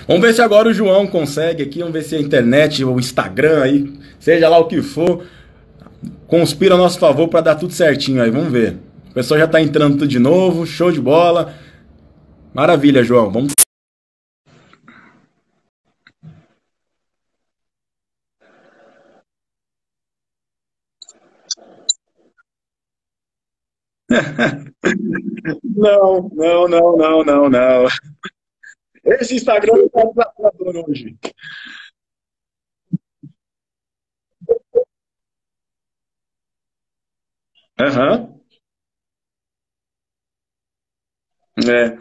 Vamos ver se agora o João consegue aqui, vamos ver se a internet, o Instagram aí, seja lá o que for, conspira a nosso favor para dar tudo certinho aí, vamos ver. O pessoal já tá entrando tudo de novo, show de bola. Maravilha, João. Vamos. Não, não, não, não, não, não. Esse Instagram não tá desaturador hoje. Aham. É.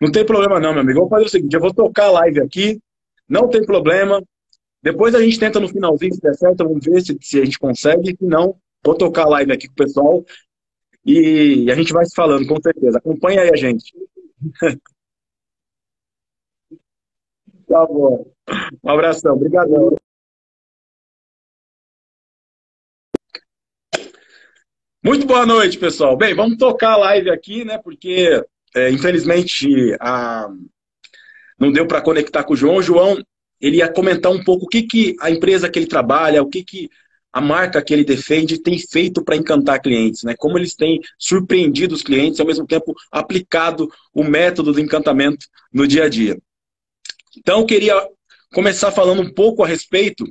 Não tem problema não, meu amigo. Vamos fazer o seguinte, eu vou tocar a live aqui, não tem problema. Depois a gente tenta no finalzinho, se der certo, vamos ver se a gente consegue. Se não, vou tocar a live aqui com o pessoal e a gente vai se falando, com certeza. Acompanha aí a gente. Tá bom. Um abração, obrigadão. Muito boa noite, pessoal. Bem, vamos tocar a live aqui, né? Porque, infelizmente, não deu para conectar com o João. O João, ele ia comentar um pouco o que, que a empresa que ele trabalha, o que, que a marca que ele defende tem feito para encantar clientes, né? Como eles têm surpreendido os clientes e, ao mesmo tempo, aplicado o método do encantamento no dia a dia. Então, eu queria começar falando um pouco a respeito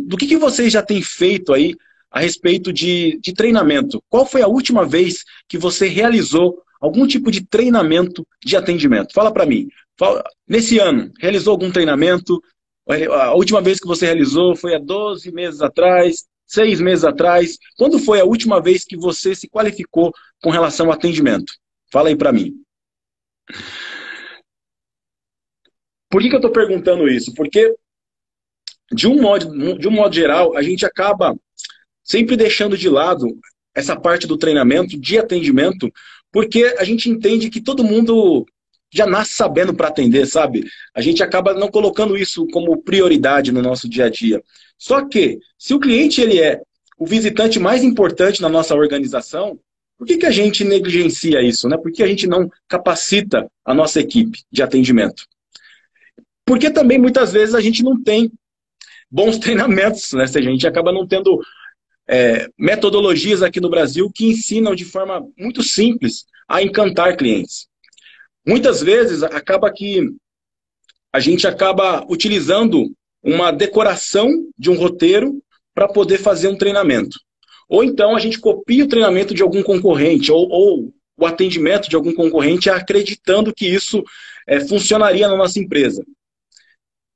do que vocês já têm feito aí a respeito de treinamento. Qual foi a última vez que você realizou algum tipo de treinamento de atendimento? Fala para mim. Nesse ano, realizou algum treinamento? A última vez que você realizou foi há 12 meses atrás, 6 meses atrás. Quando foi a última vez que você se qualificou com relação ao atendimento? Fala aí para mim. Por que eu estou perguntando isso? Porque, de um modo geral, a gente acaba sempre deixando de lado essa parte do treinamento, de atendimento, porque a gente entende que todo mundo já nasce sabendo para atender, sabe? A gente acaba não colocando isso como prioridade no nosso dia a dia. Só que, se o cliente ele é o visitante mais importante na nossa organização, por que a gente negligencia isso, né? Por que a gente não capacita a nossa equipe de atendimento? Porque também, muitas vezes, a gente não tem bons treinamentos, né? Ou seja, a gente acaba não tendo metodologias aqui no Brasil que ensinam de forma muito simples a encantar clientes. Muitas vezes acaba que a gente acaba utilizando uma decoração de um roteiro para poder fazer um treinamento. Ou então a gente copia o treinamento de algum concorrente, ou o atendimento de algum concorrente, acreditando que isso funcionaria na nossa empresa.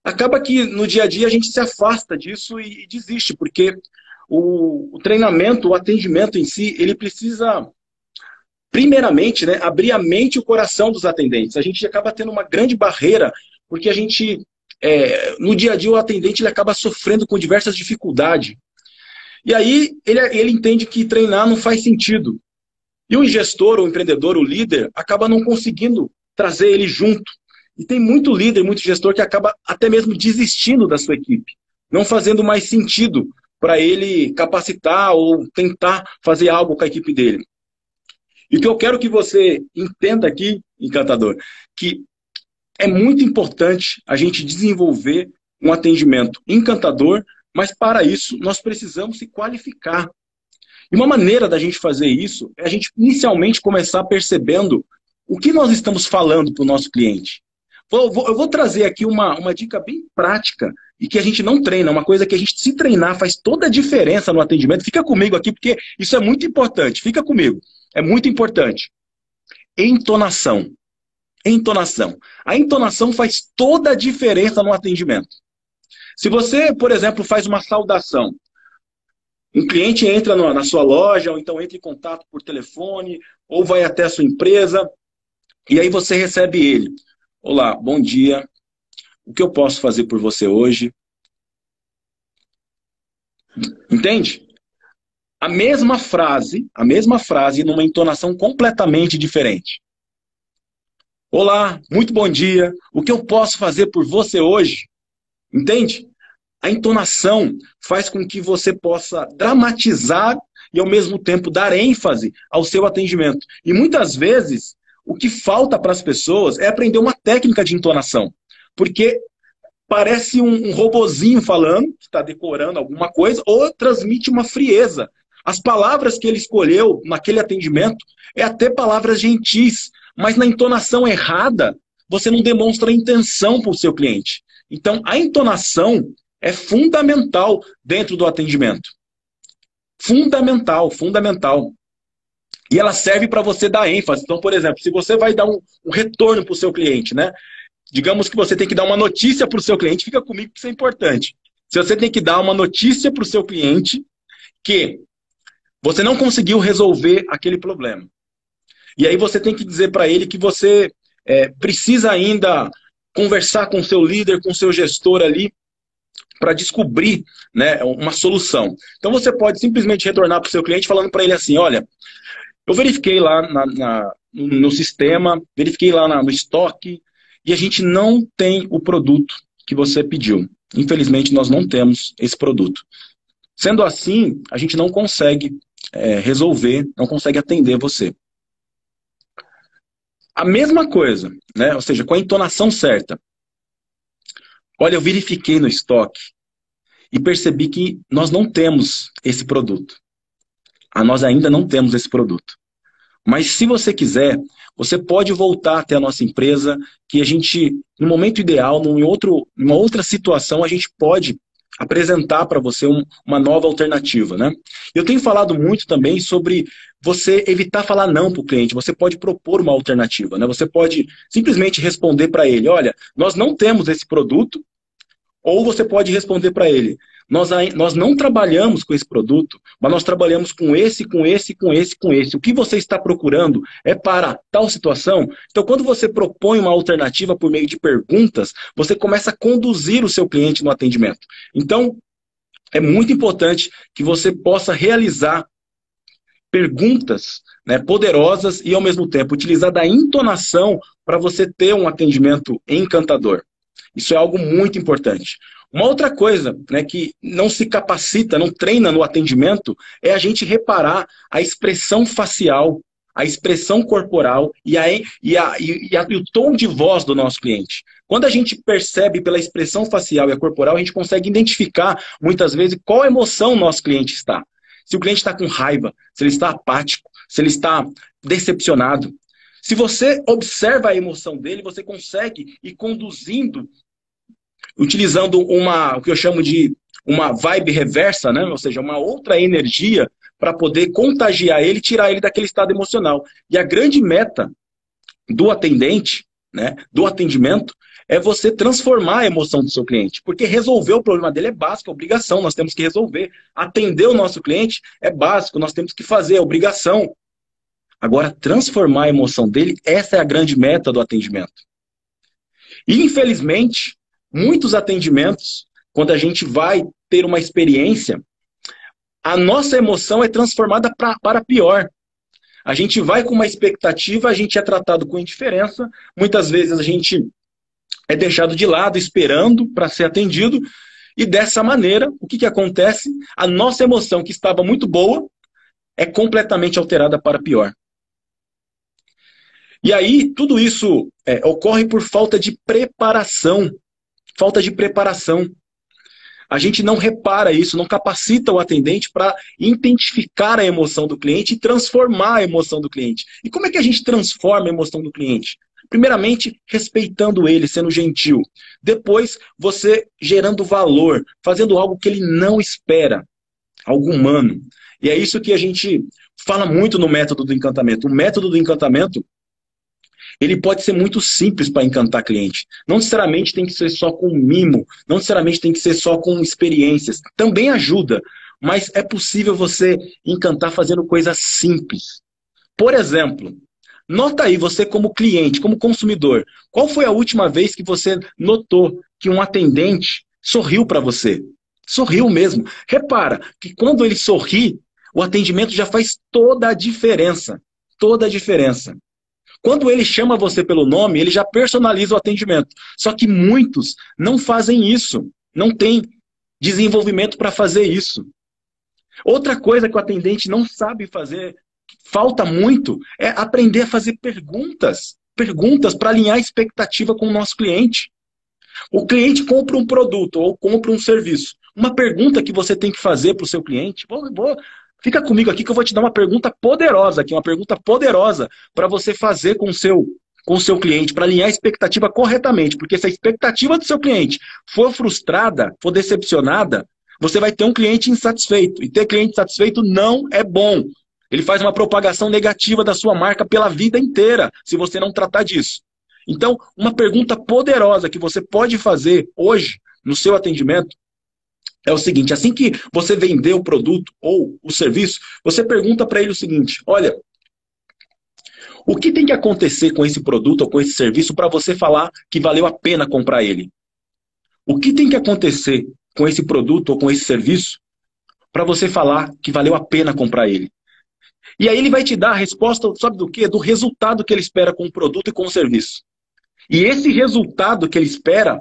Acaba que no dia a dia a gente se afasta disso e desiste, porque o treinamento, o atendimento em si, ele precisa, primeiramente, né, abrir a mente e o coração dos atendentes. A gente acaba tendo uma grande barreira, porque a gente, no dia a dia, o atendente ele acaba sofrendo com diversas dificuldades. E aí ele entende que treinar não faz sentido. E o gestor, o empreendedor, o líder, acaba não conseguindo trazer ele junto. E tem muito líder, muito gestor que acaba até mesmo desistindo da sua equipe, não fazendo mais sentido para ele capacitar ou tentar fazer algo com a equipe dele. E o que eu quero que você entenda aqui, encantador, que é muito importante a gente desenvolver um atendimento encantador, mas para isso nós precisamos se qualificar. E uma maneira da gente fazer isso é a gente inicialmente começar percebendo o que nós estamos falando para o nosso cliente. Eu vou trazer aqui uma dica bem prática e que a gente não treina, uma coisa que a gente, se treinar, faz toda a diferença no atendimento. Fica comigo aqui, porque isso é muito importante. Fica comigo. É muito importante. Entonação. Entonação. A entonação faz toda a diferença no atendimento. Se você, por exemplo, faz uma saudação, um cliente entra na sua loja, ou então entra em contato por telefone, ou vai até a sua empresa, e aí você recebe ele. Olá, bom dia. O que eu posso fazer por você hoje? Entende? A mesma frase numa entonação completamente diferente. Olá, muito bom dia. O que eu posso fazer por você hoje? Entende? A entonação faz com que você possa dramatizar e, ao mesmo tempo, dar ênfase ao seu atendimento. E muitas vezes, o que falta para as pessoas é aprender uma técnica de entonação. porque parece um robozinho falando, que está decorando alguma coisa, ou transmite uma frieza. As palavras que ele escolheu naquele atendimento é até palavras gentis, mas na entonação errada, você não demonstra intenção para o seu cliente. Então, a entonação é fundamental dentro do atendimento. Fundamental, fundamental. E ela serve para você dar ênfase. Então, por exemplo, se você vai dar um retorno para o seu cliente, né? Digamos que você tem que dar uma notícia para o seu cliente, fica comigo que isso é importante. Se você tem que dar uma notícia para o seu cliente que você não conseguiu resolver aquele problema. E aí você tem que dizer para ele que você precisa ainda conversar com o seu líder, com o seu gestor ali, para descobrir, né, uma solução. Então você pode simplesmente retornar para o seu cliente falando para ele assim, olha, eu verifiquei lá no sistema, verifiquei lá no estoque, e a gente não tem o produto que você pediu. Infelizmente, nós não temos esse produto. Sendo assim, a gente não consegue resolver, não consegue atender você. A mesma coisa, né? Ou seja, com a entonação certa. Olha, eu verifiquei no estoque e percebi que nós não temos esse produto. Nós ainda não temos esse produto. Mas se você quiser, você pode voltar até a nossa empresa, que a gente, no momento ideal, numa outra situação, a gente pode apresentar para você uma nova alternativa, né? Eu tenho falado muito também sobre você evitar falar não para o cliente. Você pode propor uma alternativa, né? Você pode simplesmente responder para ele, olha, nós não temos esse produto, ou você pode responder para ele, nós não trabalhamos com esse produto, mas nós trabalhamos com esse, com esse, com esse, com esse. O que você está procurando é para tal situação? Então, quando você propõe uma alternativa por meio de perguntas, você começa a conduzir o seu cliente no atendimento. Então, é muito importante que você possa realizar perguntas, né, poderosas e, ao mesmo tempo, utilizar da entonação para você ter um atendimento encantador. Isso é algo muito importante. Uma outra coisa, né, que não se capacita, não treina no atendimento, é a gente reparar a expressão facial, a expressão corporal e o tom de voz do nosso cliente. Quando a gente percebe pela expressão facial e corporal, a gente consegue identificar, muitas vezes, qual emoção o nosso cliente está. Se o cliente está com raiva, se ele está apático, se ele está decepcionado. Se você observa a emoção dele, você consegue ir conduzindo, utilizando o que eu chamo de uma vibe reversa, né? Ou seja, uma outra energia para poder contagiar ele e tirar ele daquele estado emocional. E a grande meta do atendente, né, do atendimento, é você transformar a emoção do seu cliente. Porque resolver o problema dele é básico, é obrigação, nós temos que resolver. Atender o nosso cliente é básico, nós temos que fazer, é obrigação. Agora, transformar a emoção dele, essa é a grande meta do atendimento. E, infelizmente, muitos atendimentos, quando a gente vai ter uma experiência, a nossa emoção é transformada para pior. A gente vai com uma expectativa, a gente é tratado com indiferença, muitas vezes a gente é deixado de lado, esperando para ser atendido, e dessa maneira, o que acontece? A nossa emoção, que estava muito boa, é completamente alterada para pior. E aí, tudo isso ocorre por falta de preparação. Falta de preparação. A gente não repara isso, não capacita o atendente para identificar a emoção do cliente e transformar a emoção do cliente. E como é que a gente transforma a emoção do cliente? Primeiramente, respeitando ele, sendo gentil. Depois, você gerando valor, fazendo algo que ele não espera, algo humano. E é isso que a gente fala muito no método do encantamento. O método do encantamento, ele pode ser muito simples para encantar cliente. Não necessariamente tem que ser só com mimo, não necessariamente tem que ser só com experiências. Também ajuda, mas é possível você encantar fazendo coisas simples. Por exemplo, nota aí você como cliente, como consumidor, qual foi a última vez que você notou que um atendente sorriu para você? Sorriu mesmo. Repara que quando ele sorri, o atendimento já faz toda a diferença. Toda a diferença. Quando ele chama você pelo nome, ele já personaliza o atendimento. Só que muitos não fazem isso. Não tem desenvolvimento para fazer isso. Outra coisa que o atendente não sabe fazer, falta muito, é aprender a fazer perguntas. Perguntas para alinhar a expectativa com o nosso cliente. O cliente compra um produto ou compra um serviço. Uma pergunta que você tem que fazer para o seu cliente, fica comigo aqui que eu vou te dar uma pergunta poderosa aqui, uma pergunta poderosa para você fazer com o seu cliente, para alinhar a expectativa corretamente, porque se a expectativa do seu cliente for frustrada, for decepcionada, você vai ter um cliente insatisfeito, e ter cliente insatisfeito não é bom. Ele faz uma propagação negativa da sua marca pela vida inteira, se você não tratar disso. Então, uma pergunta poderosa que você pode fazer hoje no seu atendimento é o seguinte: assim que você vender o produto ou o serviço, você pergunta para ele o seguinte: olha, o que tem que acontecer com esse produto ou com esse serviço para você falar que valeu a pena comprar ele? O que tem que acontecer com esse produto ou com esse serviço para você falar que valeu a pena comprar ele? E aí ele vai te dar a resposta, sabe do quê? Do resultado que ele espera com o produto e com o serviço. E esse resultado que ele espera,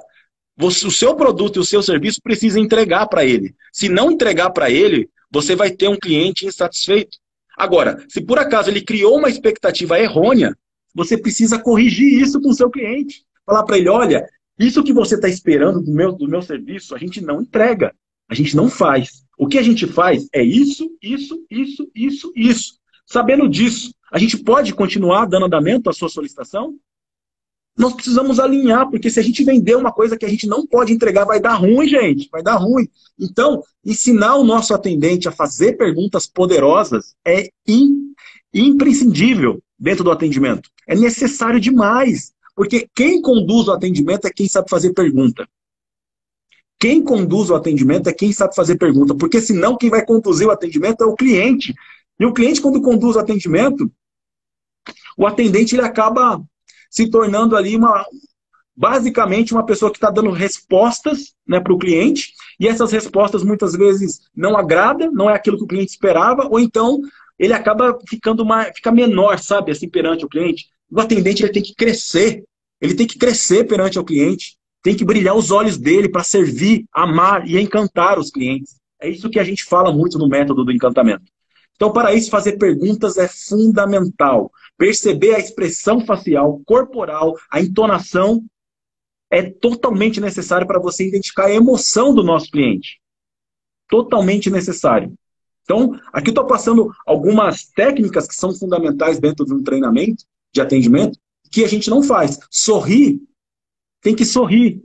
o seu produto e o seu serviço precisa entregar para ele. Se não entregar para ele, você vai ter um cliente insatisfeito. Agora, se por acaso ele criou uma expectativa errônea, você precisa corrigir isso com o seu cliente. Falar para ele: olha, isso que você está esperando do meu serviço, a gente não entrega. A gente não faz. O que a gente faz é isso, isso, isso, isso, isso. Sabendo disso, a gente pode continuar dando andamento à sua solicitação? Nós precisamos alinhar, porque se a gente vender uma coisa que a gente não pode entregar, vai dar ruim, gente, vai dar ruim. Então, ensinar o nosso atendente a fazer perguntas poderosas é imprescindível dentro do atendimento. É necessário demais, porque quem conduz o atendimento é quem sabe fazer pergunta. Quem conduz o atendimento é quem sabe fazer pergunta, porque senão quem vai conduzir o atendimento é o cliente. E o cliente, quando conduz o atendimento, o atendente ele acaba se tornando ali basicamente uma pessoa que está dando respostas, né, para o cliente, e essas respostas muitas vezes não agradam, não é aquilo que o cliente esperava, ou então ele acaba fica menor, sabe, assim, perante o cliente. O atendente ele tem que crescer perante o cliente, tem que brilhar os olhos dele para servir, amar e encantar os clientes. É isso que a gente fala muito no método do encantamento. Então, para isso, fazer perguntas é fundamental. Perceber a expressão facial, corporal, a entonação é totalmente necessário para você identificar a emoção do nosso cliente. Totalmente necessário. Então, aqui eu estou passando algumas técnicas que são fundamentais dentro de um treinamento de atendimento que a gente não faz. Sorrir, tem que sorrir.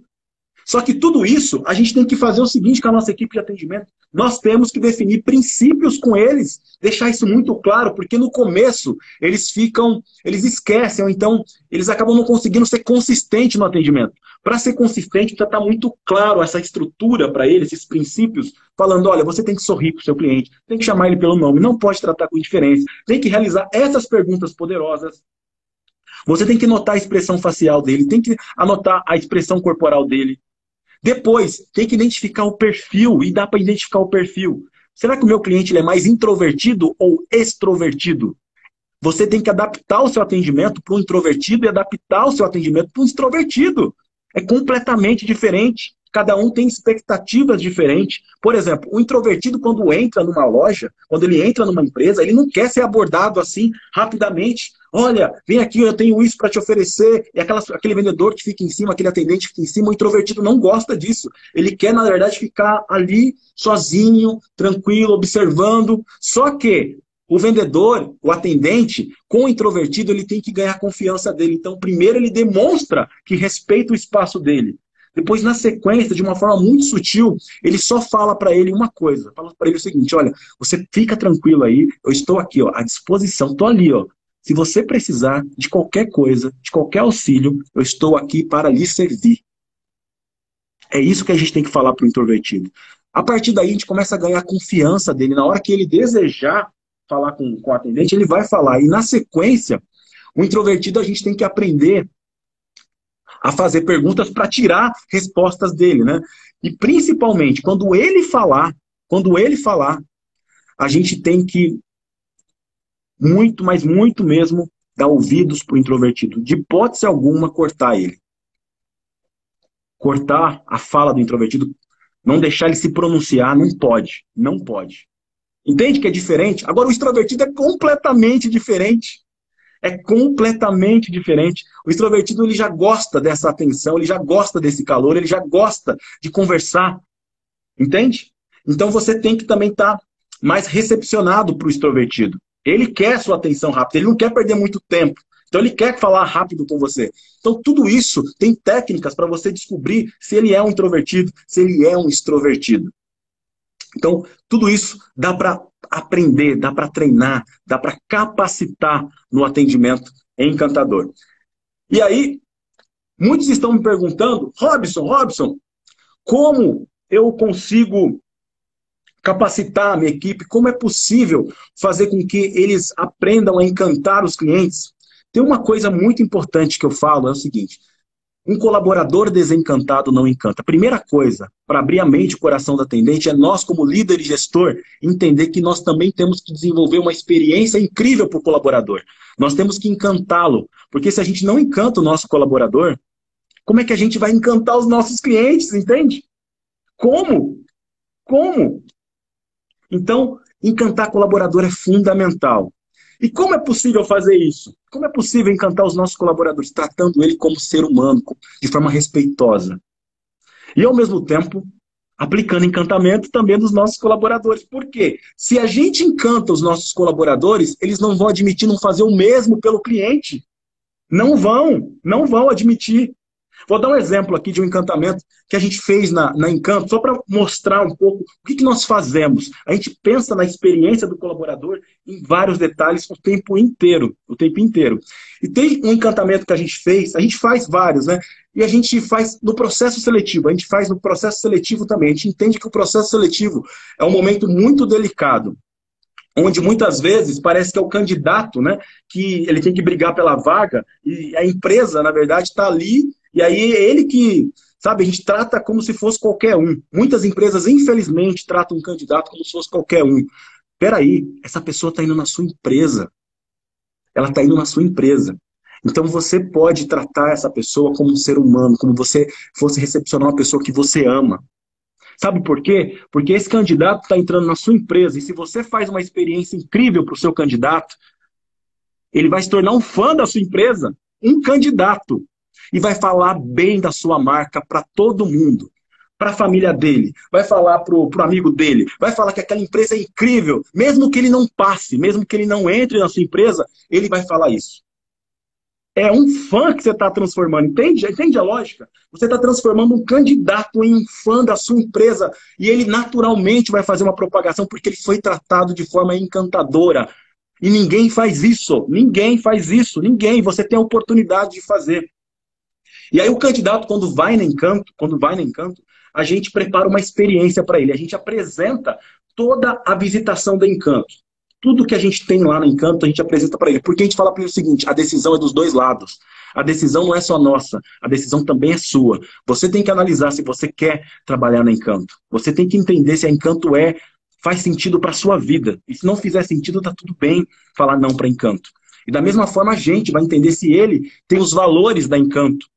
Só que tudo isso, a gente tem que fazer o seguinte com a nossa equipe de atendimento. Nós temos que definir princípios com eles, deixar isso muito claro, porque no começo eles esquecem, ou então eles acabam não conseguindo ser consistentes no atendimento. Para ser consistente, precisa estar muito claro essa estrutura para eles, esses princípios, falando: olha, você tem que sorrir para o seu cliente, tem que chamar ele pelo nome, não pode tratar com indiferença, tem que realizar essas perguntas poderosas. Você tem que notar a expressão facial dele, tem que anotar a expressão corporal dele. Depois, tem que identificar o perfil, e dá para identificar o perfil. Será que o meu cliente ele é mais introvertido ou extrovertido? Você tem que adaptar o seu atendimento para um introvertido e adaptar o seu atendimento para um extrovertido. É completamente diferente. Cada um tem expectativas diferentes. Por exemplo, o introvertido, quando entra numa loja, quando ele entra numa empresa, ele não quer ser abordado assim rapidamente. Olha, vem aqui, eu tenho isso para te oferecer. E aquele vendedor que fica em cima, aquele atendente que fica em cima, o introvertido não gosta disso. Ele quer, na verdade, ficar ali sozinho, tranquilo, observando. Só que o vendedor, o atendente, com o introvertido, ele tem que ganhar a confiança dele. Então, primeiro ele demonstra que respeita o espaço dele. Depois, na sequência, de uma forma muito sutil, ele só fala para ele uma coisa. Fala para ele o seguinte: olha, você fica tranquilo aí, eu estou aqui, ó, à disposição, estou ali, ó. Se você precisar de qualquer coisa, de qualquer auxílio, eu estou aqui para lhe servir. É isso que a gente tem que falar para o introvertido. A partir daí, a gente começa a ganhar a confiança dele. Na hora que ele desejar falar com o atendente, ele vai falar. E na sequência, o introvertido, a gente tem que aprender a fazer perguntas para tirar respostas dele, né? E principalmente, quando ele falar, a gente tem que muito, mas muito mesmo, dar ouvidos para o introvertido. De hipótese alguma, cortar ele. Cortar a fala do introvertido, não deixar ele se pronunciar, não pode. Não pode. Entende que é diferente? Agora, o extrovertido é completamente diferente. É completamente diferente. O extrovertido ele já gosta dessa atenção, ele já gosta desse calor, ele já gosta de conversar, entende? Então você tem que também estar mais recepcionado para o extrovertido. Ele quer sua atenção rápida, ele não quer perder muito tempo. Então ele quer falar rápido com você. Então tudo isso tem técnicas para você descobrir se ele é um introvertido, se ele é um extrovertido. Então tudo isso dá para aprender, dá para treinar, dá para capacitar no atendimento encantador. E aí, muitos estão me perguntando, Robson, como eu consigo capacitar a minha equipe? Como é possível fazer com que eles aprendam a encantar os clientes? Tem uma coisa muito importante que eu falo, é o seguinte: um colaborador desencantado não encanta. A primeira coisa, para abrir a mente e o coração do atendente, é nós, como líder e gestor, entender que nós também temos que desenvolver uma experiência incrível para o colaborador. Nós temos que encantá-lo, porque se a gente não encanta o nosso colaborador, como é que a gente vai encantar os nossos clientes, entende? Como? Como? Então, encantar colaborador é fundamental. E como é possível fazer isso? Como é possível encantar os nossos colaboradores? Tratando ele como ser humano, de forma respeitosa. E, ao mesmo tempo, aplicando encantamento também dos nossos colaboradores. Por quê? Se a gente encanta os nossos colaboradores, eles não vão admitir não fazer o mesmo pelo cliente. Não vão admitir. Vou dar um exemplo aqui de um encantamento que a gente fez na Encanto, só para mostrar um pouco o que nós fazemos. A gente pensa na experiência do colaborador em vários detalhes o tempo inteiro. E tem um encantamento que a gente faz vários, né? E a gente faz no processo seletivo, a gente faz no processo seletivo também. A gente entende que o processo seletivo é um momento muito delicado, onde muitas vezes parece que é o candidato, né, que ele tem que brigar pela vaga, e a empresa, na verdade, está ali, e aí é ele que, sabe, a gente trata como se fosse qualquer um. Muitas empresas, infelizmente, tratam um candidato como se fosse qualquer um. Peraí, essa pessoa está indo na sua empresa. Ela está indo na sua empresa. Então você pode tratar essa pessoa como um ser humano, como você fosse recepcionar uma pessoa que você ama. Sabe por quê? Porque esse candidato está entrando na sua empresa e se você faz uma experiência incrível para o seu candidato, ele vai se tornar um fã da sua empresa, um candidato, e vai falar bem da sua marca para todo mundo, para a família dele, vai falar para o amigo dele, vai falar que aquela empresa é incrível, mesmo que ele não passe, mesmo que ele não entre na sua empresa, ele vai falar isso. É um fã que você está transformando, entende? Entende a lógica? Você está transformando um candidato em um fã da sua empresa e ele naturalmente vai fazer uma propagação porque ele foi tratado de forma encantadora. E ninguém faz isso, ninguém. Você tem a oportunidade de fazer. E aí o candidato, quando vai no Encanto, a gente prepara uma experiência para ele. A gente apresenta toda a visitação do Encanto. Tudo que a gente tem lá no Encanto, a gente apresenta para ele. Porque a gente fala para ele o seguinte: a decisão é dos dois lados. A decisão não é só nossa, a decisão também é sua. Você tem que analisar se você quer trabalhar no Encanto. Você tem que entender se a Encanto faz sentido para a sua vida. E se não fizer sentido, tá tudo bem falar não para Encanto. E da mesma forma a gente vai entender se ele tem os valores da Encanto,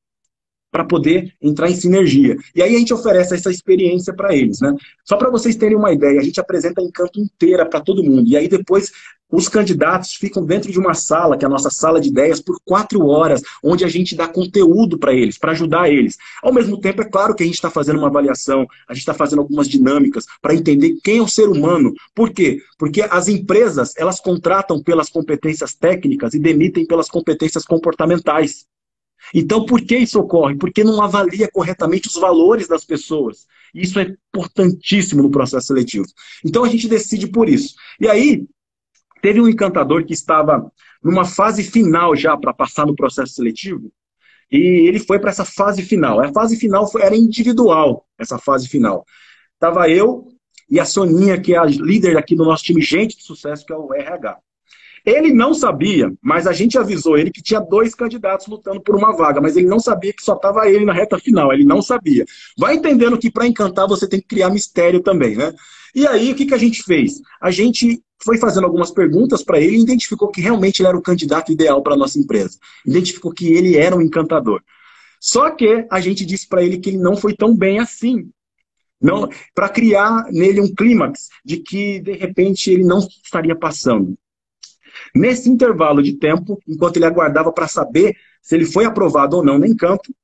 para poder entrar em sinergia. E aí a gente oferece essa experiência para eles, né? Só para vocês terem uma ideia, a gente apresenta a Encanto inteira para todo mundo. E aí depois os candidatos ficam dentro de uma sala, que é a nossa sala de ideias, por 4 horas, onde a gente dá conteúdo para eles, para ajudar eles. Ao mesmo tempo, é claro que a gente está fazendo uma avaliação, a gente está fazendo algumas dinâmicas para entender quem é o ser humano. Por quê? Porque as empresas, elas contratam pelas competências técnicas e demitem pelas competências comportamentais. Então, por que isso ocorre? Porque não avalia corretamente os valores das pessoas. Isso é importantíssimo no processo seletivo. Então, a gente decide por isso. E aí, teve um encantador que estava numa fase final já para passar no processo seletivo, e ele foi para essa fase final. A fase final era individual, essa fase final. Estava eu e a Soninha, que é a líder aqui do nosso time Gente de Sucesso, que é o RH. Ele não sabia, mas a gente avisou ele que tinha 2 candidatos lutando por uma vaga, mas ele não sabia que só estava ele na reta final, ele não sabia. Vai entendendo que para encantar você tem que criar mistério também, né? E aí o que a gente fez? A gente foi fazendo algumas perguntas para ele e identificou que realmente ele era o candidato ideal para a nossa empresa. Identificou que ele era um encantador. Só que a gente disse para ele que ele não foi tão bem assim. Para criar nele um clímax de que, de repente, ele não estaria passando. Nesse intervalo de tempo, enquanto ele aguardava para saber se ele foi aprovado ou não no Encanto,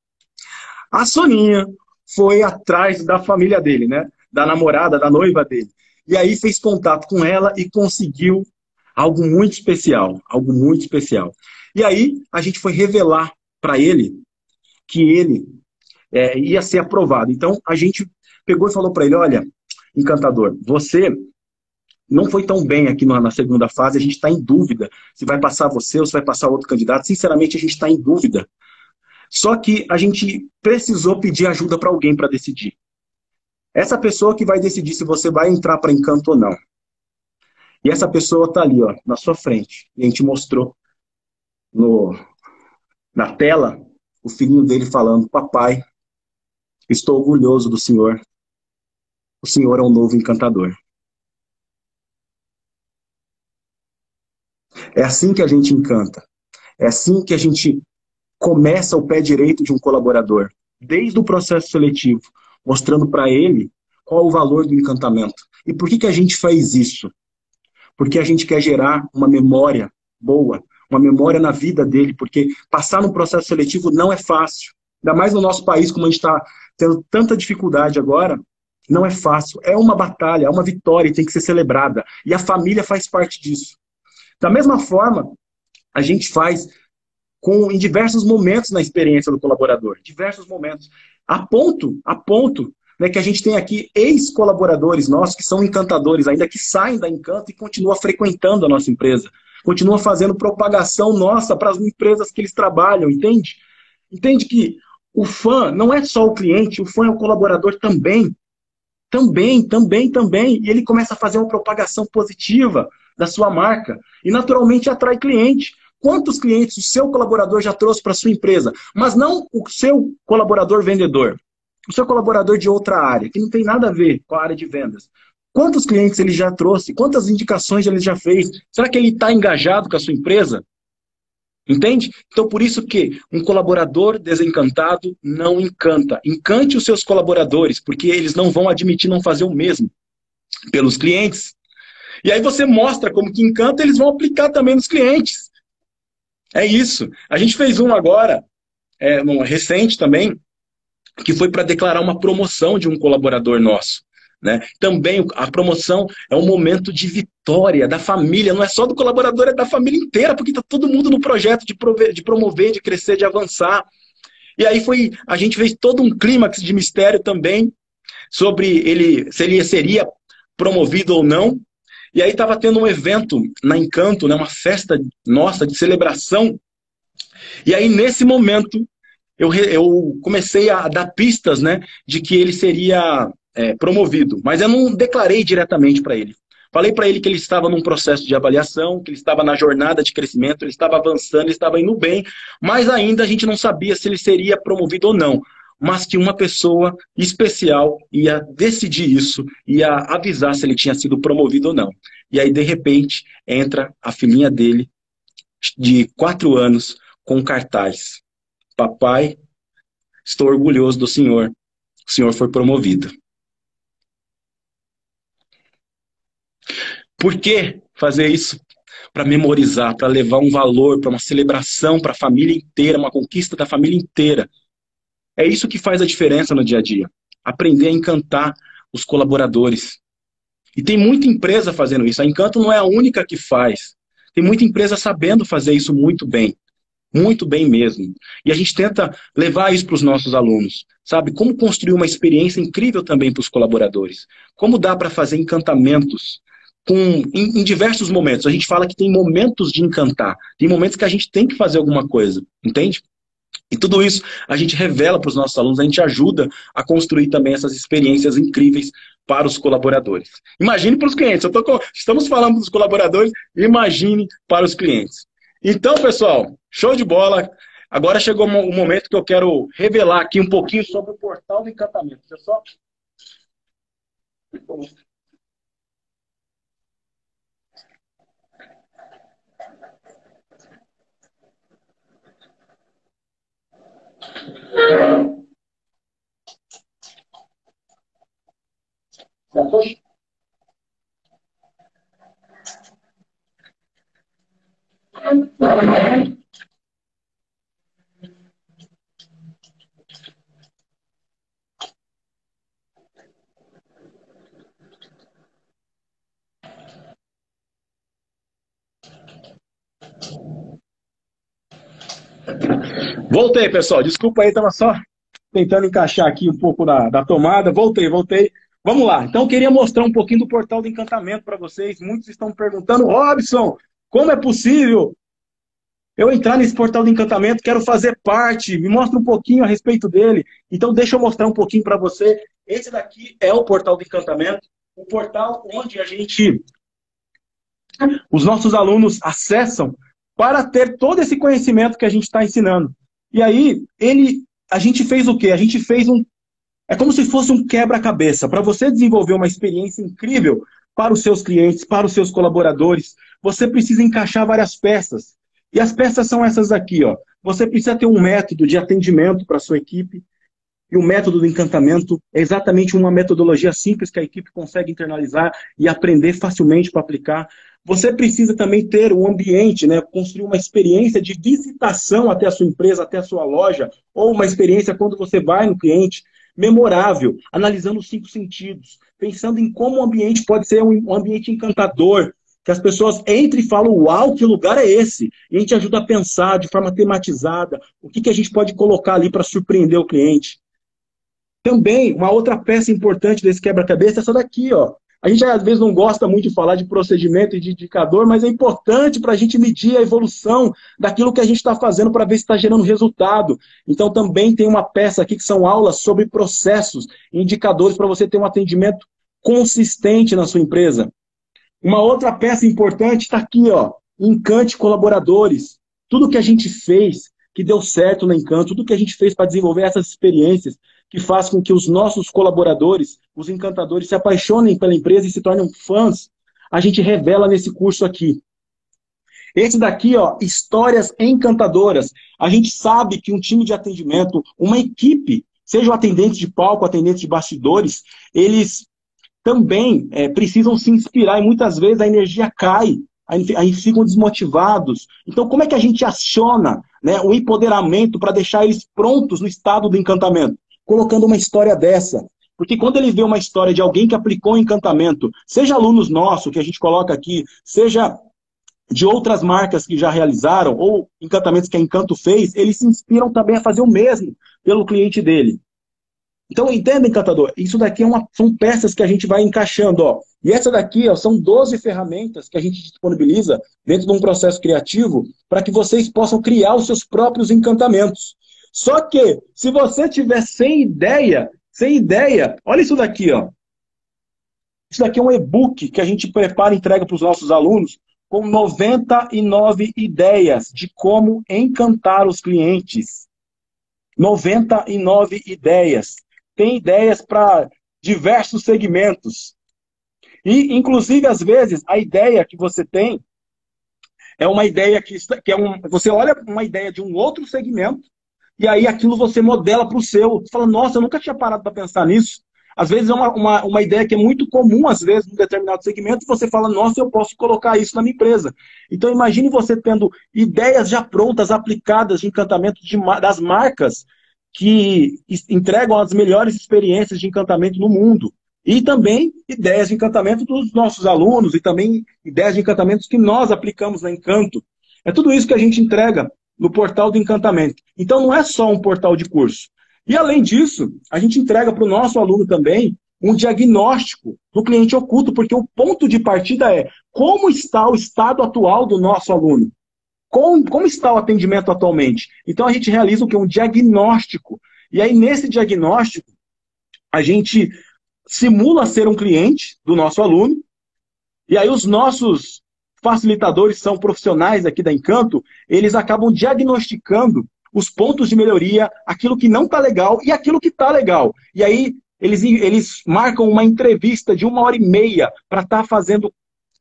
a Soninha foi atrás da família dele, né? Da namorada, da noiva dele. E aí fez contato com ela e conseguiu algo muito especial, algo muito especial. E aí a gente foi revelar para ele que ele ia ser aprovado. Então a gente pegou e falou para ele, olha, encantador, você não foi tão bem aqui na segunda fase, a gente está em dúvida se vai passar você ou se vai passar outro candidato. Sinceramente, a gente está em dúvida. Só que a gente precisou pedir ajuda para alguém para decidir. Essa pessoa que vai decidir se você vai entrar para Encanto ou não. E essa pessoa está ali, ó, na sua frente. E a gente mostrou no, na tela o filhinho dele falando, papai, estou orgulhoso do senhor. O senhor é um novo encantador. É assim que a gente encanta. É assim que a gente começa o pé direito de um colaborador. Desde o processo seletivo, mostrando para ele qual o valor do encantamento. E por que a gente faz isso? Porque a gente quer gerar uma memória boa, uma memória na vida dele, porque passar no processo seletivo não é fácil. Ainda mais no nosso país, como a gente está tendo tanta dificuldade agora, não é fácil. É uma batalha, é uma vitória e tem que ser celebrada. E a família faz parte disso. Da mesma forma, a gente faz em diversos momentos na experiência do colaborador, diversos momentos. A ponto, né, que a gente tem aqui ex-colaboradores nossos que são encantadores ainda, que saem da Encanto e continuam frequentando a nossa empresa, continuam fazendo propagação nossa para as empresas que eles trabalham, entende? Entende que o fã não é só o cliente, o fã é o colaborador também. Também. E ele começa a fazer uma propagação positiva da sua marca. E naturalmente atrai cliente. Quantos clientes o seu colaborador já trouxe para a sua empresa? Mas não o seu colaborador vendedor. O seu colaborador de outra área, que não tem nada a ver com a área de vendas. Quantos clientes ele já trouxe? Quantas indicações ele já fez? Será que ele está engajado com a sua empresa? Entende? Então, por isso que um colaborador desencantado não encanta. Encante os seus colaboradores, porque eles não vão admitir não fazer o mesmo pelos clientes. E aí você mostra como que encanta, eles vão aplicar também nos clientes. É isso. A gente fez um agora, recente também, que foi para declarar uma promoção de um colaborador nosso. Né? Também a promoção é um momento de vitória da família, não é só do colaborador, é da família inteira, porque está todo mundo no projeto de promover, de crescer, de avançar. E aí a gente fez todo um clímax de mistério também sobre se ele seria promovido ou não. E aí estava tendo um evento na Encanto, né, uma festa nossa de celebração. E aí nesse momento eu comecei a dar pistas, né, de que ele seria promovido, mas eu não declarei diretamente para ele. Falei para ele que ele estava num processo de avaliação, que ele estava na jornada de crescimento, ele estava avançando, ele estava indo bem, mas ainda a gente não sabia se ele seria promovido ou não. Mas que uma pessoa especial ia decidir isso, ia avisar se ele tinha sido promovido ou não. E aí, de repente, entra a filhinha dele, de 4 anos, com cartaz. Papai, estou orgulhoso do senhor. O senhor foi promovido. Por que fazer isso? Para memorizar, para levar um valor, para uma celebração para a família inteira, uma conquista da família inteira. É isso que faz a diferença no dia a dia. Aprender a encantar os colaboradores. E tem muita empresa fazendo isso. A Encanto não é a única que faz. Tem muita empresa sabendo fazer isso muito bem. Muito bem mesmo. E a gente tenta levar isso para os nossos alunos, sabe? Como construir uma experiência incrível também para os colaboradores. Como dá para fazer encantamentos em diversos momentos. A gente fala que tem momentos de encantar. Tem momentos que a gente tem que fazer alguma coisa, entende? E tudo isso a gente revela para os nossos alunos, a gente ajuda a construir também essas experiências incríveis para os colaboradores. Imagine para os clientes. Estamos falando dos colaboradores, imagine para os clientes. Então, pessoal, show de bola. Agora chegou o momento que eu quero revelar aqui um pouquinho sobre o portal do encantamento. Deixa eu só... Voltei, pessoal. Desculpa aí, estava só tentando encaixar aqui um pouco da tomada. Voltei. Vamos lá. Então, eu queria mostrar um pouquinho do Portal do Encantamento para vocês. Muitos estão perguntando, Robson, como é possível eu entrar nesse Portal do Encantamento? Quero fazer parte. Me mostra um pouquinho a respeito dele. Então, deixa eu mostrar um pouquinho para você. Esse daqui é o Portal do Encantamento. Um portal onde os nossos alunos acessam para ter todo esse conhecimento que a gente está ensinando. E aí, a gente fez o quê? A gente fez é como se fosse um quebra-cabeça. Para você desenvolver uma experiência incrível para os seus clientes, para os seus colaboradores, você precisa encaixar várias peças. E as peças são essas aqui, ó. Você precisa ter um método de atendimento para a sua equipe. E o método do encantamento é exatamente uma metodologia simples que a equipe consegue internalizar e aprender facilmente para aplicar. Você precisa também ter um ambiente, né, construir uma experiência de visitação até a sua empresa, até a sua loja, ou uma experiência quando você vai no cliente, memorável, analisando os 5 sentidos, pensando em como o ambiente pode ser um ambiente encantador, que as pessoas entrem e falam, uau, que lugar é esse? E a gente ajuda a pensar de forma tematizada, o que a gente pode colocar ali para surpreender o cliente. Também, uma outra peça importante desse quebra-cabeça é essa daqui, ó. A gente às vezes não gosta muito de falar de procedimento e de indicador, mas é importante para a gente medir a evolução daquilo que a gente está fazendo para ver se está gerando resultado. Então também tem uma peça aqui que são aulas sobre processos, indicadores para você ter um atendimento consistente na sua empresa. Uma outra peça importante está aqui, ó. Encante colaboradores. Tudo que a gente fez, que deu certo no Encanto, tudo que a gente fez para desenvolver essas experiências, que faz com que os nossos colaboradores, os encantadores, se apaixonem pela empresa e se tornem fãs, a gente revela nesse curso aqui. Esse daqui, ó, histórias encantadoras. A gente sabe que um time de atendimento, uma equipe, seja o atendente de palco, atendente de bastidores, eles também precisam se inspirar e muitas vezes a energia cai, aí ficam desmotivados. Então, como é que a gente aciona, né, o empoderamento para deixar eles prontos no estado do encantamento? Colocando uma história dessa. Porque quando ele vê uma história de alguém que aplicou um encantamento, seja alunos nossos, que a gente coloca aqui, seja de outras marcas que já realizaram, ou encantamentos que a Encanto fez, eles se inspiram também a fazer o mesmo pelo cliente dele. Então, entenda, encantador, isso daqui são peças que a gente vai encaixando, ó. E essa daqui, ó, são 12 ferramentas que a gente disponibiliza dentro de um processo criativo para que vocês possam criar os seus próprios encantamentos. Só que, se você tiver sem ideia, olha isso daqui, ó. Isso daqui é um e-book que a gente prepara e entrega para os nossos alunos com 99 ideias de como encantar os clientes. 99 ideias. Tem ideias para diversos segmentos. E, inclusive, às vezes, a ideia que você tem é uma ideia você olha uma ideia de um outro segmento e aí aquilo você modela para o seu. Você fala, nossa, eu nunca tinha parado para pensar nisso. Às vezes é uma ideia que é muito comum, às vezes, num determinado segmento, e você fala, nossa, eu posso colocar isso na minha empresa. Então, imagine você tendo ideias já prontas, aplicadas de encantamento das marcas que entregam as melhores experiências de encantamento no mundo. E também ideias de encantamento dos nossos alunos e também ideias de encantamentos que nós aplicamos na Encanto. É tudo isso que a gente entrega no Portal do Encantamento. Então não é só um portal de curso. E além disso, a gente entrega para o nosso aluno também um diagnóstico do cliente oculto, porque o ponto de partida é como está o estado atual do nosso aluno. Como está o atendimento atualmente? Então a gente realiza o quê? Um diagnóstico. E aí nesse diagnóstico, a gente simula ser um cliente do nosso aluno, e aí os nossos facilitadores são profissionais aqui da Encanto, eles acabam diagnosticando os pontos de melhoria, aquilo que não está legal e aquilo que está legal. E aí eles marcam uma entrevista de 1h30 para estar fazendo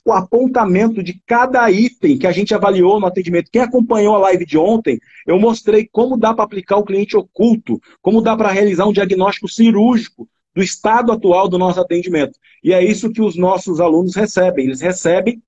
o apontamento de cada item que a gente avaliou no atendimento. Quem acompanhou a live de ontem, eu mostrei como dá para aplicar o cliente oculto, como dá para realizar um diagnóstico cirúrgico do estado atual do nosso atendimento. E é isso que os nossos alunos recebem. Eles recebem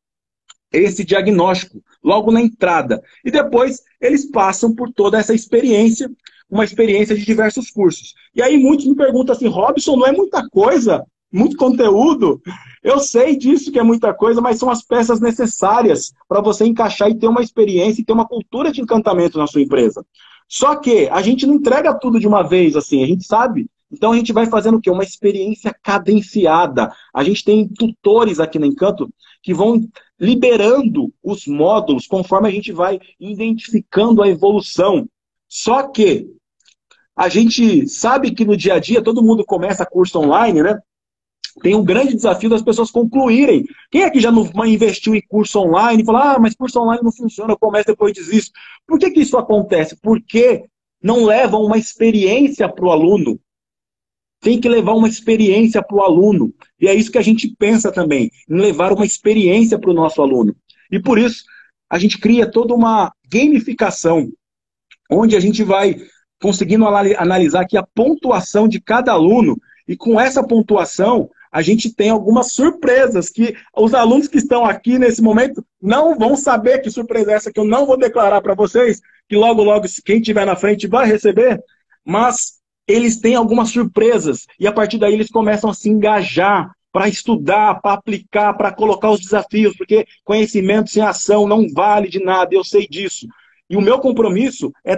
esse diagnóstico logo na entrada. E depois eles passam por toda essa experiência, uma experiência de diversos cursos. E aí muitos me perguntam assim, Robson, não é muita coisa muito conteúdo. Eu sei disso que é muita coisa, mas são as peças necessárias para você encaixar e ter uma experiência e ter uma cultura de encantamento na sua empresa. Só que a gente não entrega tudo de uma vez, assim, a gente sabe. Então a gente vai fazendo o quê? Uma experiência cadenciada. A gente tem tutores aqui no Encanto que vão liberando os módulos conforme a gente vai identificando a evolução. Só que a gente sabe que no dia a dia todo mundo começa curso online, né? Tem um grande desafio das pessoas concluírem. Quem é que já não investiu em curso online e fala, mas curso online não funciona, eu começo e depois desisto. Por que que isso acontece? Porque não levam uma experiência para o aluno. Tem que levar uma experiência para o aluno. E é isso que a gente pensa também, em levar uma experiência para o nosso aluno. E por isso, a gente cria toda uma gamificação, onde a gente vai conseguindo analisar aqui a pontuação de cada aluno, e com essa pontuação, a gente tem algumas surpresas que os alunos que estão aqui nesse momento não vão saber que surpresa é essa, que eu não vou declarar para vocês, que logo, logo, quem estiver na frente vai receber, mas eles têm algumas surpresas, e a partir daí eles começam a se engajar para estudar, para aplicar, para colocar os desafios, porque conhecimento sem ação não vale de nada, eu sei disso. E o meu compromisso é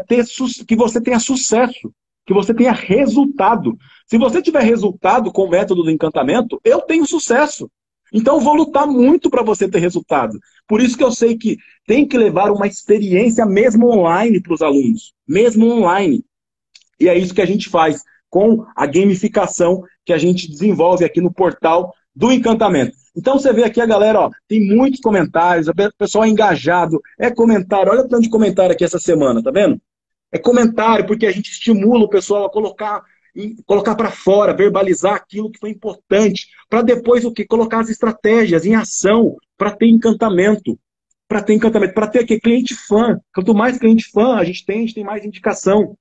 que você tenha sucesso, que você tenha resultado. Se você tiver resultado com o método do encantamento, eu tenho sucesso. Então eu vou lutar muito para você ter resultado. Por isso que eu sei que tem que levar uma experiência mesmo online para os alunos. Mesmo online. E é isso que a gente faz com a gamificação que a gente desenvolve aqui no portal do encantamento. Então você vê aqui a galera, ó, tem muitos comentários, o pessoal é engajado, é comentário, olha o tanto de comentário aqui essa semana, tá vendo? É comentário, porque a gente estimula o pessoal a colocar para fora, verbalizar aquilo que foi importante, para depois o quê? Colocar as estratégias em ação, para ter encantamento. Para ter encantamento, para ter aqui, cliente fã. Quanto mais cliente fã a gente tem mais indicação.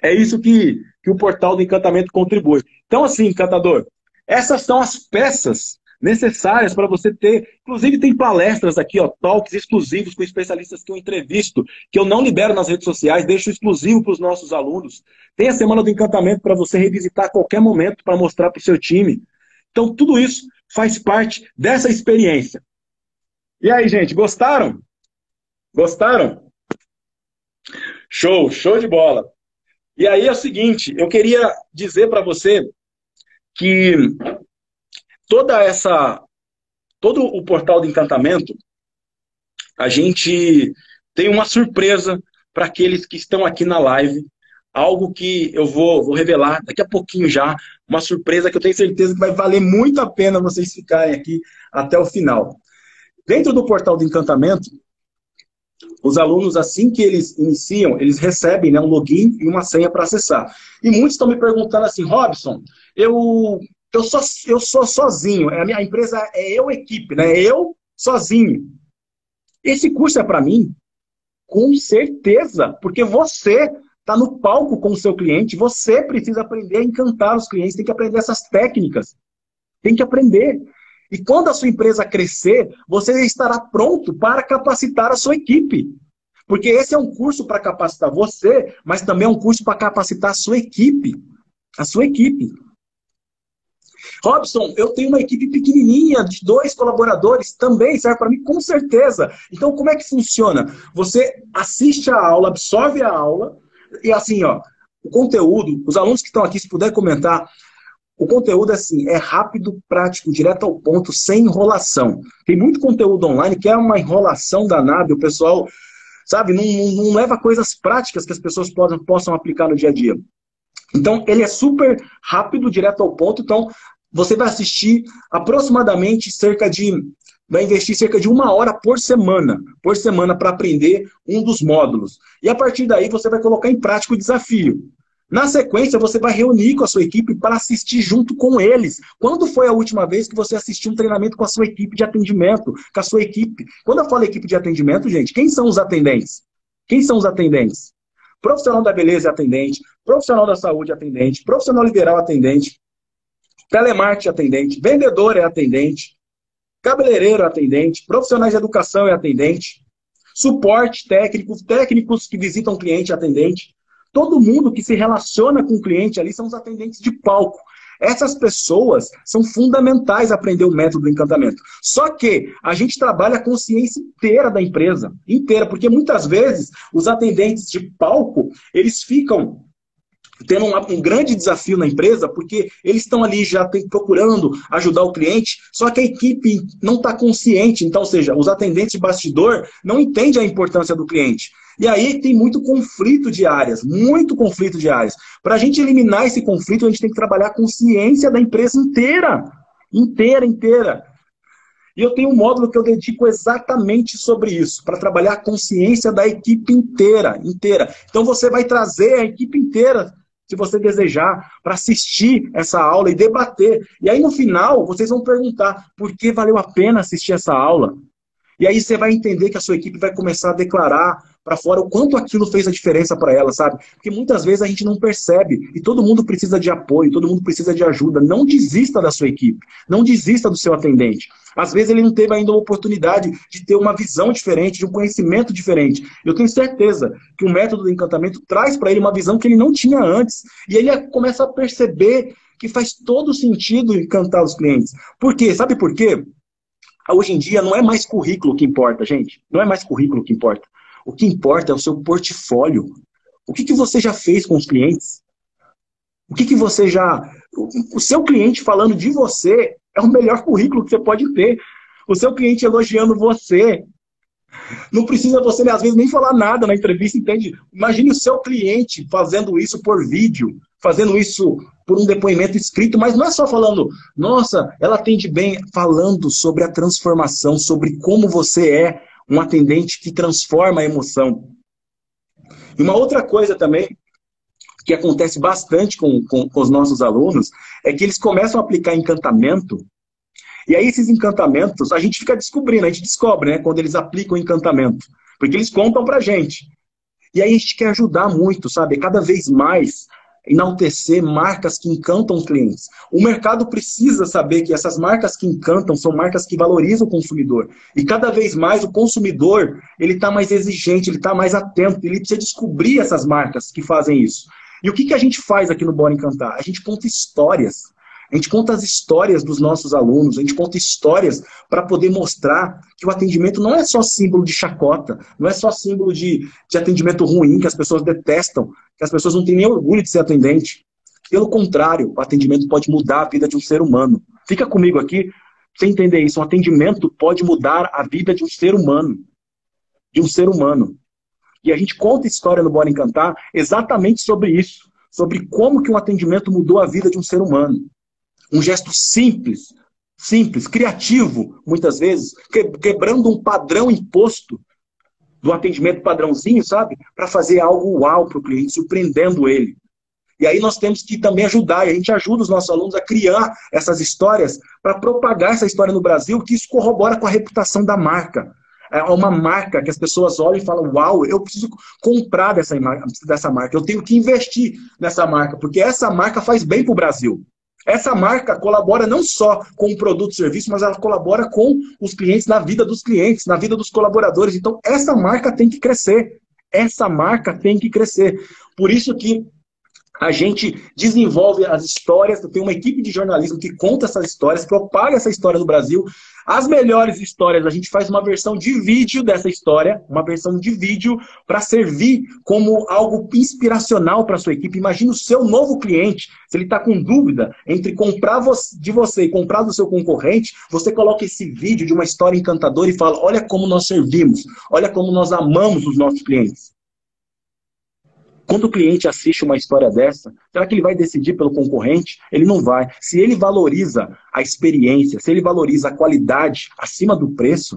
É isso que o portal do encantamento contribui. Então, assim, encantador, essas são as peças necessárias para você ter. Inclusive, tem palestras aqui, ó, talks exclusivos com especialistas que eu entrevisto, que eu não libero nas redes sociais, deixo exclusivo para os nossos alunos. Tem a Semana do Encantamento para você revisitar a qualquer momento para mostrar para o seu time. Então, tudo isso faz parte dessa experiência. E aí, gente, gostaram? Gostaram? Show, show de bola. E aí é o seguinte, eu queria dizer para você que todo o portal de encantamento, a gente tem uma surpresa para aqueles que estão aqui na live, algo que eu vou revelar daqui a pouquinho já, uma surpresa que eu tenho certeza que vai valer muito a pena vocês ficarem aqui até o final. Dentro do portal de encantamento, os alunos, assim que eles iniciam, eles recebem, né, um login e uma senha para acessar. E muitos estão me perguntando assim, Robson, eu sou sozinho, a minha empresa é eu equipe, né? É eu sozinho. Esse curso é para mim? Com certeza, porque você está no palco com o seu cliente, você precisa aprender a encantar os clientes, tem que aprender essas técnicas, tem que aprender. E quando a sua empresa crescer, você estará pronto para capacitar a sua equipe. Porque esse é um curso para capacitar você, mas também é um curso para capacitar a sua equipe. A sua equipe. Robson, eu tenho uma equipe pequenininha, de 2 colaboradores, também serve para mim, com certeza. Então, como é que funciona? Você assiste a aula, absorve a aula, e assim, ó, o conteúdo, os alunos que estão aqui, se puder comentar, o conteúdo, assim, é rápido, prático, direto ao ponto, sem enrolação. Tem muito conteúdo online que é uma enrolação danada, o pessoal, sabe, não leva coisas práticas que as pessoas possam aplicar no dia a dia. Então, ele é super rápido, direto ao ponto, então você vai assistir aproximadamente vai investir cerca de 1 hora por semana para aprender um dos módulos. E a partir daí você vai colocar em prática o desafio. Na sequência, você vai reunir com a sua equipe para assistir junto com eles. Quando foi a última vez que você assistiu um treinamento com a sua equipe de atendimento? Com a sua equipe. Quando eu falo equipe de atendimento, gente, quem são os atendentes? Quem são os atendentes? Profissional da beleza é atendente, profissional da saúde é atendente, profissional liberal é atendente, telemarketing é atendente, vendedor é atendente, cabeleireiro é atendente, profissionais de educação é atendente, suporte técnico, técnicos que visitam o cliente é atendente. Todo mundo que se relaciona com o cliente ali são os atendentes de palco. Essas pessoas são fundamentais a aprender o método do encantamento. Só que a gente trabalha a consciência inteira da empresa, inteira, porque muitas vezes os atendentes de palco, eles ficam tendo um grande desafio na empresa, porque eles estão ali já procurando ajudar o cliente, só que a equipe não está consciente, então, ou seja, os atendentes de bastidor não entendem a importância do cliente. E aí tem muito conflito de áreas, muito conflito de áreas. Para a gente eliminar esse conflito, a gente tem que trabalhar a consciência da empresa inteira, inteira. E eu tenho um módulo que eu dedico exatamente sobre isso, para trabalhar a consciência da equipe inteira. Então você vai trazer a equipe inteira, se você desejar, para assistir essa aula e debater. E aí no final, vocês vão perguntar por que valeu a pena assistir essa aula. E aí você vai entender que a sua equipe vai começar a declarar para fora o quanto aquilo fez a diferença para ela, sabe? Porque muitas vezes a gente não percebe e todo mundo precisa de apoio, todo mundo precisa de ajuda. Não desista da sua equipe, não desista do seu atendente. Às vezes ele não teve ainda a oportunidade de ter uma visão diferente, de um conhecimento diferente. Eu tenho certeza que o método do encantamento traz para ele uma visão que ele não tinha antes. E ele começa a perceber que faz todo sentido encantar os clientes. Por quê? Sabe por quê? Hoje em dia não é mais currículo que importa, gente. Não é mais currículo que importa. O que importa é o seu portfólio. O que você já fez com os clientes? O que você já... O seu cliente falando de você é o melhor currículo que você pode ter. O seu cliente elogiando você. Não precisa você, às vezes, nem falar nada na entrevista, entende? Imagine o seu cliente fazendo isso por vídeo, fazendo isso por um depoimento escrito, mas não é só falando, nossa, ela atende bem, falando sobre a transformação, sobre como você é um atendente que transforma a emoção. E uma outra coisa também, que acontece bastante com os nossos alunos, é que eles começam a aplicar encantamento, e aí esses encantamentos, a gente fica descobrindo, a gente descobre, né, quando eles aplicam encantamento, porque eles contam pra gente. E aí a gente quer ajudar muito, sabe, cada vez mais enaltecer marcas que encantam os clientes. O mercado precisa saber que essas marcas que encantam são marcas que valorizam o consumidor. E cada vez mais o consumidor, ele está mais exigente, ele está mais atento, ele precisa descobrir essas marcas que fazem isso. E o que a gente faz aqui no Bora Encantar? A gente conta histórias. A gente conta as histórias dos nossos alunos, a gente conta histórias para poder mostrar que o atendimento não é só símbolo de chacota, não é só símbolo de atendimento ruim, que as pessoas detestam, que as pessoas não têm nem orgulho de ser atendente. Pelo contrário, o atendimento pode mudar a vida de um ser humano. Fica comigo aqui, pra você entender isso. Um atendimento pode mudar a vida de um ser humano. De um ser humano. E a gente conta história no Bora Encantar exatamente sobre isso. Sobre como que um atendimento mudou a vida de um ser humano. Um gesto simples, criativo, muitas vezes, quebrando um padrão imposto do atendimento padrãozinho, sabe? Para fazer algo uau para o cliente, surpreendendo ele. E aí nós temos que também ajudar, e a gente ajuda os nossos alunos a criar essas histórias para propagar essa história no Brasil, que isso corrobora com a reputação da marca. É uma marca que as pessoas olham e falam, uau, eu preciso comprar dessa marca, eu tenho que investir nessa marca, porque essa marca faz bem para o Brasil. Essa marca colabora não só com o produto e serviço, mas ela colabora com os clientes, na vida dos clientes, na vida dos colaboradores. Então, essa marca tem que crescer. Essa marca tem que crescer. Por isso que a gente desenvolve as histórias, tem uma equipe de jornalismo que conta essas histórias, propaga essa história no Brasil. As melhores histórias, a gente faz uma versão de vídeo dessa história, uma versão de vídeo para servir como algo inspiracional para a sua equipe. Imagina o seu novo cliente, se ele está com dúvida entre comprar de você e comprar do seu concorrente, você coloca esse vídeo de uma história encantadora e fala, olha como nós servimos, olha como nós amamos os nossos clientes. Quando o cliente assiste uma história dessa, será que ele vai decidir pelo concorrente? Ele não vai. Se ele valoriza a experiência, se ele valoriza a qualidade acima do preço,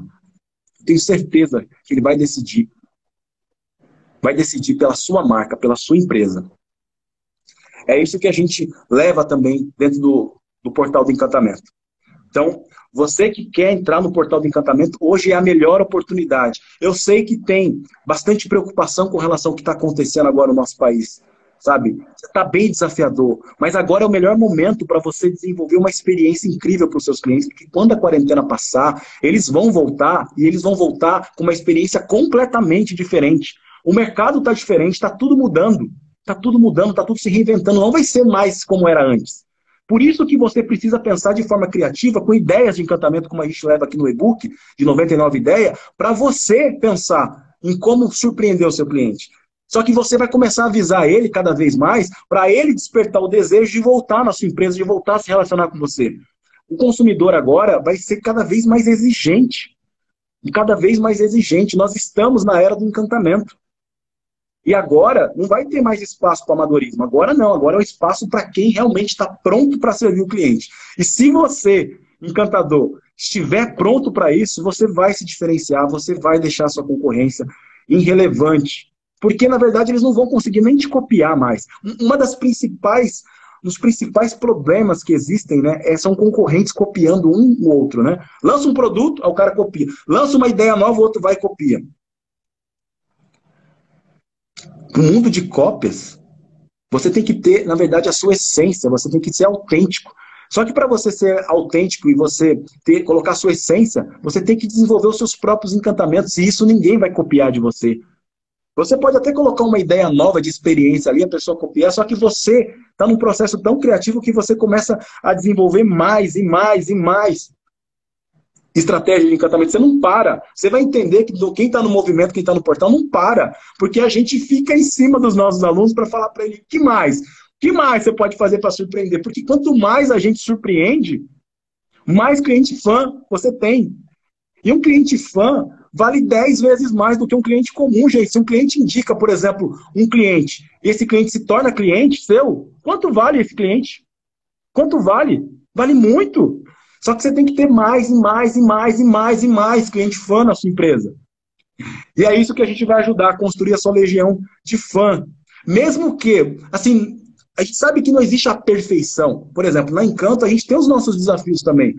eu tenho certeza que ele vai decidir. Vai decidir pela sua marca, pela sua empresa. É isso que a gente leva também dentro do portal do encantamento. Então, você que quer entrar no portal do encantamento, hoje é a melhor oportunidade. Eu sei que tem bastante preocupação com relação ao que está acontecendo agora no nosso país, sabe? Está bem desafiador, mas agora é o melhor momento para você desenvolver uma experiência incrível para os seus clientes, porque quando a quarentena passar, eles vão voltar, e eles vão voltar com uma experiência completamente diferente. O mercado está diferente, está tudo mudando, está tudo se reinventando, não vai ser mais como era antes. Por isso que você precisa pensar de forma criativa, com ideias de encantamento, como a gente leva aqui no e-book, de 99 ideias, para você pensar em como surpreender o seu cliente. Só que você vai começar a avisar ele cada vez mais, para ele despertar o desejo de voltar na sua empresa, de voltar a se relacionar com você. O consumidor agora vai ser cada vez mais exigente. E cada vez mais exigente. Nós estamos na era do encantamento. E agora não vai ter mais espaço para amadorismo. Agora não, agora é o espaço para quem realmente está pronto para servir o cliente. E se você, encantador, estiver pronto para isso, você vai se diferenciar, você vai deixar a sua concorrência irrelevante. Porque, na verdade, eles não vão conseguir nem te copiar mais. Uma das principais, dos principais problemas que existem, né, são concorrentes copiando um o outro, né? Lança um produto, aí o cara copia. Lança uma ideia nova, o outro vai e copia. No mundo de cópias, você tem que ter, na verdade, a sua essência, você tem que ser autêntico. Só que para você ser autêntico e você colocar a sua essência, você tem que desenvolver os seus próprios encantamentos, e isso ninguém vai copiar de você. Você pode até colocar uma ideia nova de experiência ali, a pessoa copiar, só que você está num processo tão criativo que você começa a desenvolver mais e mais e mais estratégia de encantamento. Você não para. Você vai entender que quem está no movimento, quem está no portal, não para. Porque a gente fica em cima dos nossos alunos para falar para ele, o que mais? O que mais você pode fazer para surpreender? Porque quanto mais a gente surpreende, mais cliente fã você tem. E um cliente fã vale 10 vezes mais do que um cliente comum, gente. Se um cliente indica, por exemplo, um cliente, e esse cliente se torna cliente seu, quanto vale esse cliente? Quanto vale? Vale muito. Só que você tem que ter mais e mais e mais e mais e mais cliente fã na sua empresa. E é isso que a gente vai ajudar a construir a sua legião de fã. Mesmo que, assim, a gente sabe que não existe a perfeição. Por exemplo, na Encanto a gente tem os nossos desafios também.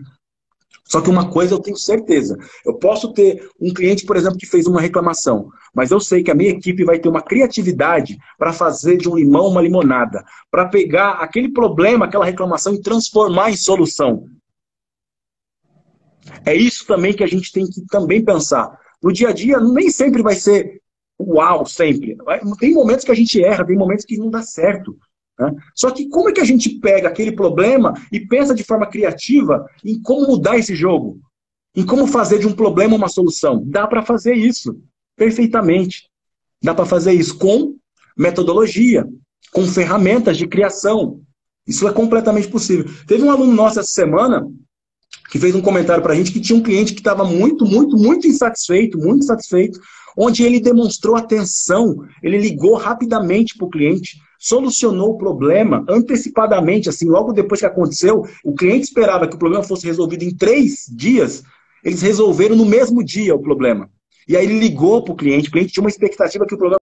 Só que uma coisa eu tenho certeza. Eu posso ter um cliente, por exemplo, que fez uma reclamação, mas eu sei que a minha equipe vai ter uma criatividade para fazer de um limão uma limonada, para pegar aquele problema, aquela reclamação e transformar em solução. É isso também que a gente tem que também pensar. No dia a dia, nem sempre vai ser uau, sempre. Tem momentos que a gente erra, tem momentos que não dá certo. Né? Só que como é que a gente pega aquele problema e pensa de forma criativa em como mudar esse jogo? Em como fazer de um problema uma solução? Dá para fazer isso perfeitamente. Dá para fazer isso com metodologia, com ferramentas de criação. Isso é completamente possível. Teve um aluno nosso essa semana que fez um comentário para a gente que tinha um cliente que estava muito insatisfeito, onde ele demonstrou atenção, ele ligou rapidamente para o cliente, solucionou o problema antecipadamente, assim, logo depois que aconteceu, o cliente esperava que o problema fosse resolvido em 3 dias, eles resolveram no mesmo dia o problema. E aí ele ligou para o cliente tinha uma expectativa que o problema